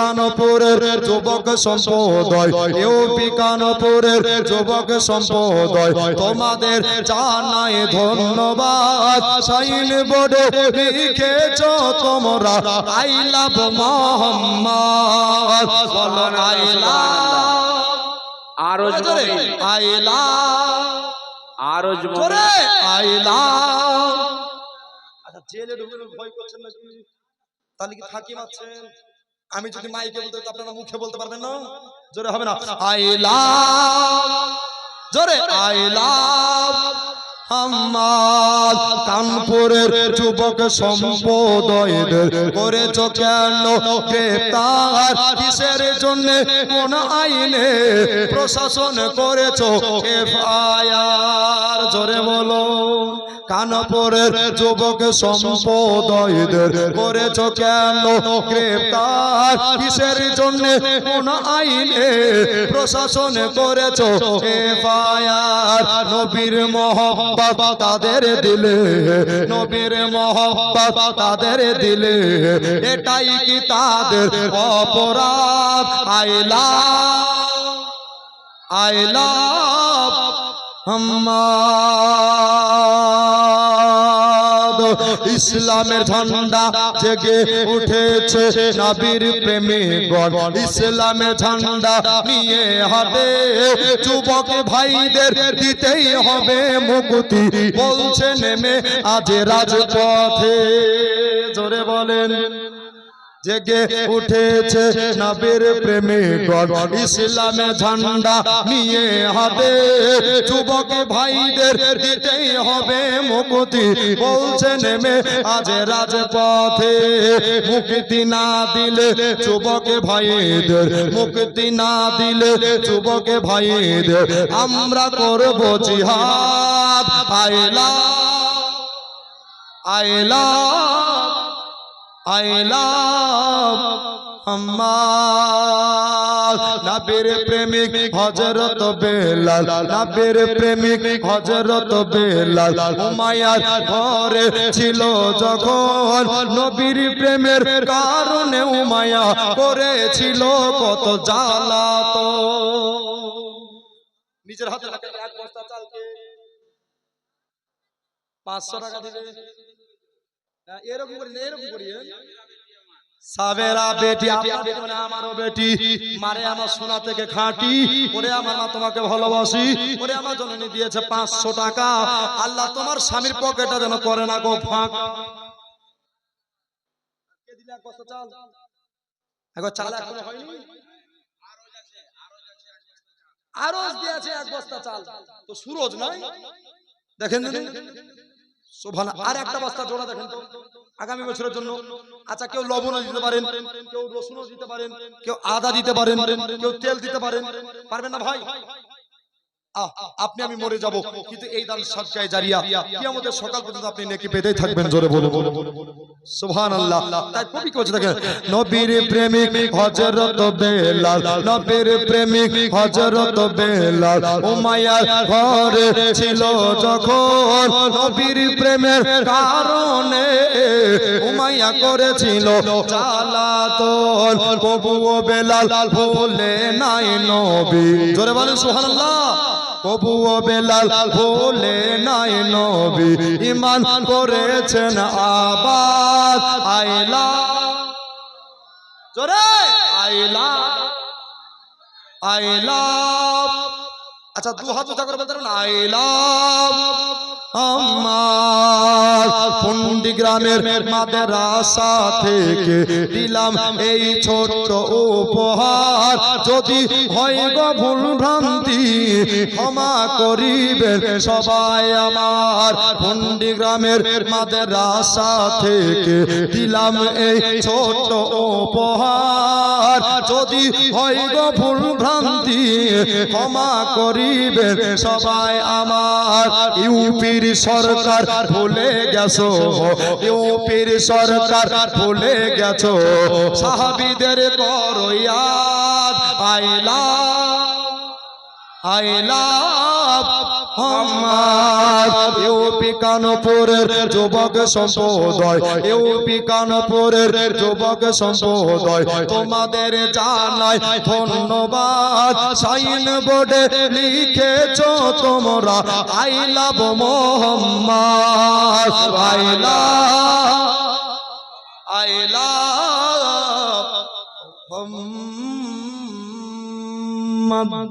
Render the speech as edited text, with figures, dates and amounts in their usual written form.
কানপুরের যুবক সম্প্রদায়, ইউপি কানপুরের যুবক সম্প্রদায়, তোমাদের জানাই ধন্যবাদ। সাইন বোর্ডে লিখেছো তোমরা আই লাভ মোহাম্মদ, বলো আই লাভ, আরো জোরে আই লাভ, আরো জোরে আই লাভ। আচ্ছা জেলে ঢুকে ভয় করছেন নাকি? তাহলে কি ফাঁকি মারছেন? আমি যদি মাইকে বলতে তো আপনারা মুখে বলতে পারবেন না? জোরে হবে না? আই লাভ, জোরে আই লাভ মোহাম্মদ। কানপুরের যুবক সম্প্রদায়দের করেছ কেন গ্রেফতার? কিসের জন্য, কোন আইনে প্রশাসন করেছ এফআইআর? জোরে বলো। কানপুরের যুবক সম্প্রদায়দের করেছ কেন গ্রেফতার? কিসের জন্য, কোন আইনে প্রশাসন করেছ এফআইআর? নবীর মহব্বত তাদের দিলে, নবীর মহব্বত তাদের দিলে, এটাই কি তাদের অপরাধ? I love, I love Mohammad. ইসলামের ঝান্ডা জেগে উঠেছে নবীর প্রেমিকগণ, ইসলামের ঝান্ডা নিয়ে হবে যুবক ভাইদের দিতেই হবে মুক্তি, বলছে নেমে আজ রাজপথে। জোরে বলেন। জেগে উঠেছে নবীর প্রেমিকগণ, ইসলামের ঝান্ডা নিয়ে হবে যুবক ভাইদের দিতেই হবে মুক্তি, বলছে নেমে আজ রাজপথে। মুক্তি না দিলে যুবক ভাইদের, মুক্তি না দিলে যুবক ভাইদের আমরা করব জিহাদ। I love, I love, I love Mohammad. নবীর প্রেমিক হযরত বেলাল, নবীর প্রেমিক হযরত বেলাল উমাইয়ার ঘরে ছিল যখন, নবীর প্রেমের কারণে উমাইয়া করেছিল কত জ্বালাতন। নিজের হাতে এক বস্তা চালকে 500 টাকা দিবে, এরকম করি, এরকম করি। সাবেরা বেটি, আপনার বেটি মানে আমারও বেটি, মারে আমার সোনা থেকে খাঁটি, ওরে আমার মা তোমাকে ভালোবাসি, ওরে আমার জননী দিয়েছে 500 টাকা। আল্লাহ তোমার স্বামীর পকেটটা যেন করে না গো ফাঁক। কে দিলে এক বস্তা চাল? এখন চাল এখনো হয়নি, আরজ দিয়েছে এক বস্তা চাল, তো সুরজ নাই দেখেন সুবহানাল্লাহ। আর একটা বস্তা জোড়া দেখেন তো আগামী বছরের জন্য। আচ্ছা কেউ লবণও দিতে পারেন, কেউ রসুনও দিতে পারেন, কেউ আদা দিতে পারেন, কেউ তেল দিতে পারেন, পারবেন না ভাই? আপনি আমি মরে যাব, কিন্তু এই দান সাদকায়ে জারিয়া কিয়ামতের সকাল পর্যন্ত আপনি নেকি পেতেই থাকবেন। জোরে বলো সুবহানাল্লাহ। তাই কবি কি বলছে দেখেন, নবীর প্রেমিক হযরত বেলাল, নবীর প্রেমিক হযরত বেলাল উমাইয়ার ঘরে ছিল যখন, নবীর প্রেমের কারণে উমাইয়া করেছিল জ্বালাতন, তবুও বেলাল ভুলে নাই নবী। জোরে বলেন সুবহানাল্লাহ। তবুও বেলাল ভুলে নাই নবী, ঈমান করেছেন আবাদ। আই লাভ, জোরে আই লাভ, আই লাভ। আচ্ছা দু হাত উঁচা করে বলতে পারবেন আই লাভ আমার। পুন্ডি গ্রামের মাদ্রাসা থেকে দিলাম এই ছোট্ট উপহার, যদি হয় গো ভুল ভ্রান্তি ক্ষমা করিবেন সবাই আমার। পুন্ডি গ্রামের মাদ্রাসা থেকে দিলাম এই ছোট্ট উপহার, যদি হয় গো ভুল ভ্রান্তি ক্ষমা করিবেন সবাই আমার। ইউপির সরকার ভুলে গেছো, ইউপির সরকার ভুলে গেছো সাহাবীদের করো ইয়াদ। I love, I love Muhammad. UP কানপুরের যুবক সম্প্রদায়, ইউপি কানপুরের যুবক সম্প্রদায়, তোমাদের জানাই ধন্যবাদ। সাইন বোর্ডে লিখেছ তোমরা I love Mohammad, I love Mohammad.